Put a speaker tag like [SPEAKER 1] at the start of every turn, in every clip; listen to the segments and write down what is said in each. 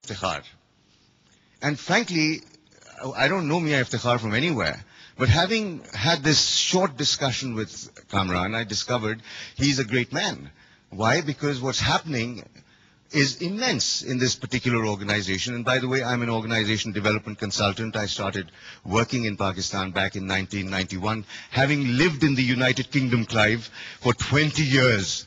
[SPEAKER 1] Iftikhar. And frankly, I don't know Mia Iftikhar from anywhere. But having had this short discussion with Kamran, I discovered he's a great man. Why? Because what's happening is immense in this particular organization. And by the way, I'm an organization development consultant. I started working in Pakistan back in 1991, having lived in the United Kingdom, Clive, for 20 years.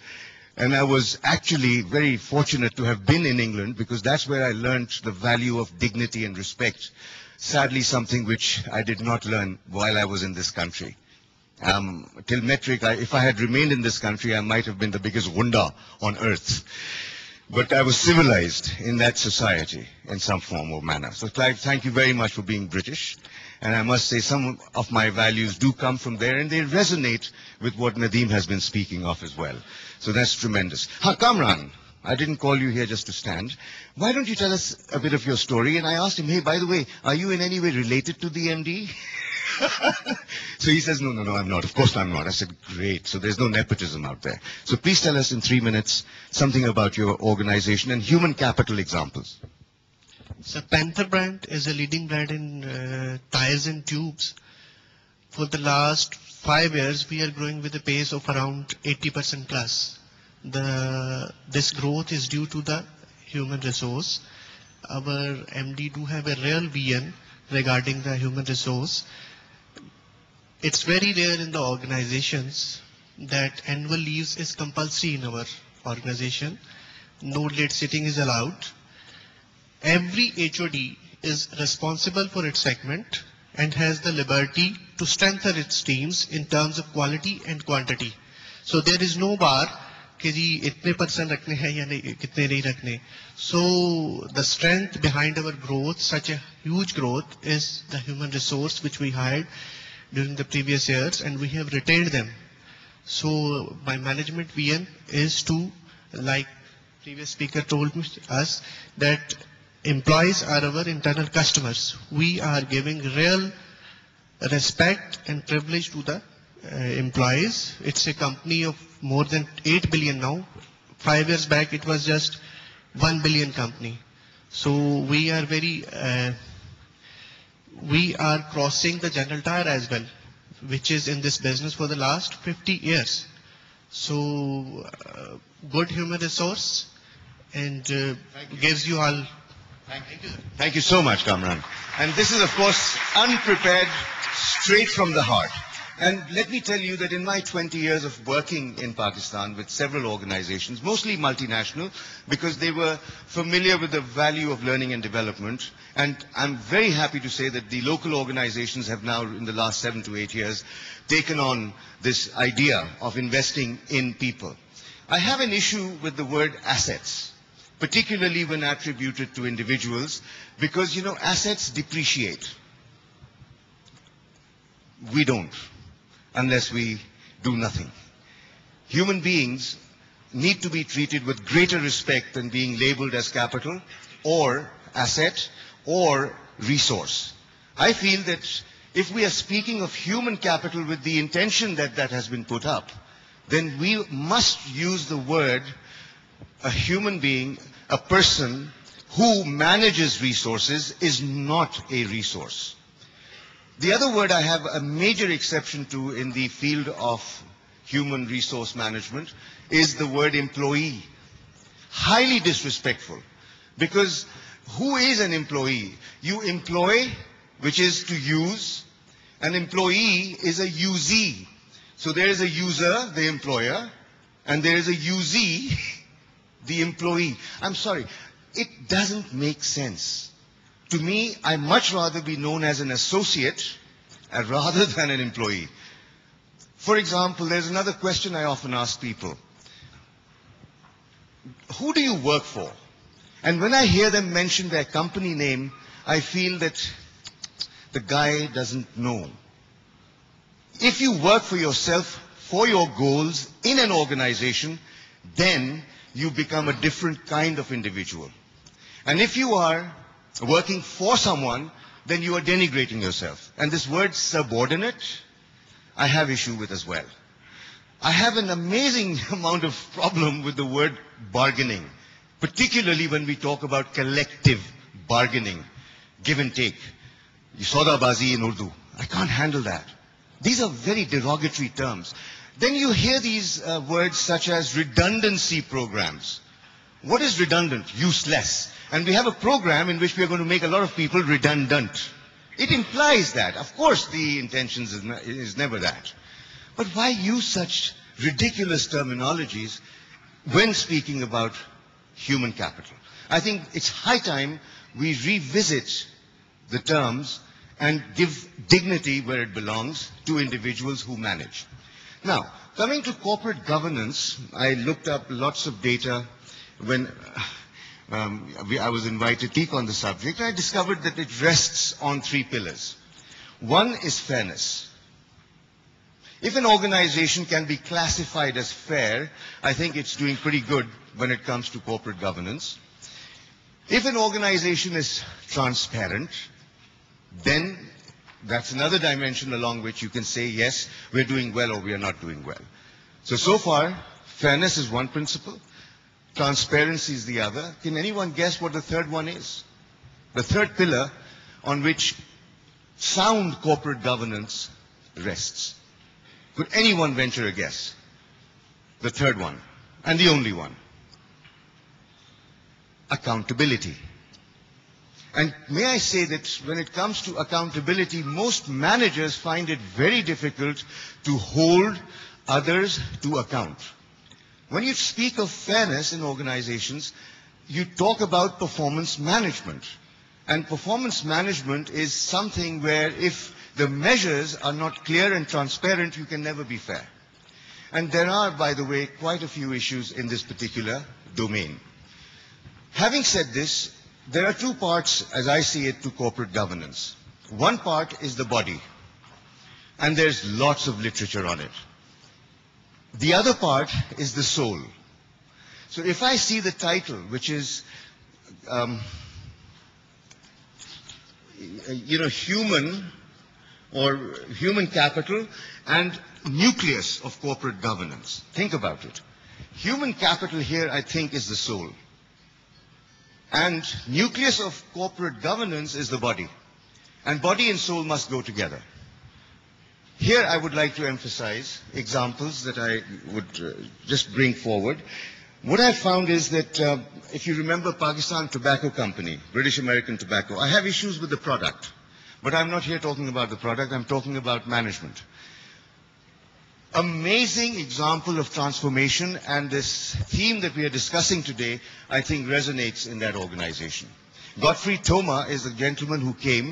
[SPEAKER 1] And I was actually very fortunate to have been in England because that's where I learned the value of dignity and respect. Sadly, something which I did not learn while I was in this country. Till metric, if I had remained in this country, I might have been the biggest gunda on earth. But I was civilized in that society in some form or manner. So Clive, thank you very much for being British. And I must say some of my values do come from there and they resonate with what Nadeem has been speaking of as well. So that's tremendous. Kamran, I didn't call you here just to stand. Why don't you tell us a bit of your story? And I asked him, hey, by the way, are you in any way related to the MD? So he says, no, I'm not. Of course I'm not. I said, great. So there's no nepotism out there. So please tell us in 3 minutes something about your organization and human capital examples.
[SPEAKER 2] So Panther brand is a leading brand in tires and tubes. For the last 5 years, we are growing with a pace of around 80% plus. This growth is due to the human resource. Our MD do have a real vision regarding the human resource. It's very rare in the organizations that annual leaves is compulsory in our organization. No late sitting is allowed. Every HOD is responsible for its segment and has the liberty to strengthen its teams in terms of quality and quantity. So there is no bar कि जी इतने % रखने हैं या नहीं कितने नहीं रखने. So the strength behind our growth, such a huge growth, is the human resource which we hired during the previous years and we have retained them. So my management vision is to, like previous speaker told us, that employees are our internal customers. We are giving real respect and privilege to the employees. It's a company of more than 8 billion now. 5 years back it was just 1 billion company. So we are we are crossing the General Tire as well, which is in this business for the last 50 years. So good human resource and gives you all.
[SPEAKER 1] Thank you so much, Kamran. And this is of course unprepared, straight from the heart. And let me tell you that in my 20 years of working in Pakistan with several organizations, mostly multinational, because they were familiar with the value of learning and development, and I'm very happy to say that the local organizations have now, in the last 7 to 8 years, taken on this idea of investing in people. I have an issue with the word assets, particularly when attributed to individuals, because, you know, assets depreciate. We don't, unless we do nothing. Human beings need to be treated with greater respect than being labeled as capital or asset or resource. I feel that if we are speaking of human capital with the intention that that has been put up, then we must use the word a human being, a person who manages resources is not a resource. The other word I have a major exception to in the field of human resource management is the word employee. Highly disrespectful, because who is an employee? You employ, which is to use. An employee is a usee. So there is a user, the employer, and there is a usee, the employee. I'm sorry, it doesn't make sense. To me, I'd much rather be known as an associate rather than an employee. For example, there's another question I often ask people. Who do you work for? And when I hear them mention their company name, I feel that the guy doesn't know. If you work for yourself, for your goals, in an organization, then you become a different kind of individual. And if you are working for someone, then you are denigrating yourself. And this word subordinate, I have issue with as well. I have an amazing amount of problem with the word bargaining. particularly when we talk about collective bargaining, give and take. Saudabazi in Urdu. I can't handle that. These are very derogatory terms. Then you hear these words such as redundancy programs. What is redundant? Useless. And we have a program in which we are going to make a lot of people redundant. It implies that. Of course, the intention is never that. But why use such ridiculous terminologies when speaking about human capital? I think it's high time we revisit the terms and give dignity where it belongs to individuals who manage. Now, coming to corporate governance, I looked up lots of data when I was invited to speak on the subject. I discovered that it rests on 3 pillars. One is fairness. If an organization can be classified as fair, I think it's doing pretty good when it comes to corporate governance. If an organization is transparent, then that's another dimension along which you can say, yes, we're doing well or we are not doing well. So far, fairness is one principle. Transparency is the other. Can anyone guess what the third one is? The third pillar on which sound corporate governance rests. Could anyone venture a guess? The third one, and the only one. Accountability. And may I say that when it comes to accountability, most managers find it very difficult to hold others to account. When you speak of fairness in organizations, you talk about performance management. And performance management is something where if the measures are not clear and transparent, you can never be fair. And there are, by the way, quite a few issues in this particular domain. Having said this, there are 2 parts, as I see it, to corporate governance. One part is the body, and there's lots of literature on it. The other part is the soul. So if I see the title, which is, human or human capital and nucleus of corporate governance, think about it. Human capital here, I think, is the soul. And nucleus of corporate governance is the body. And body and soul must go together. Here I would like to emphasize examples that I would just bring forward. What I found is that if you remember Pakistan Tobacco Company, British American Tobacco, I have issues with the product. But I'm not here talking about the product, I'm talking about management. Amazing example of transformation, and this theme that we are discussing today, I think resonates in that organization. Godfrey Thoma is a gentleman who came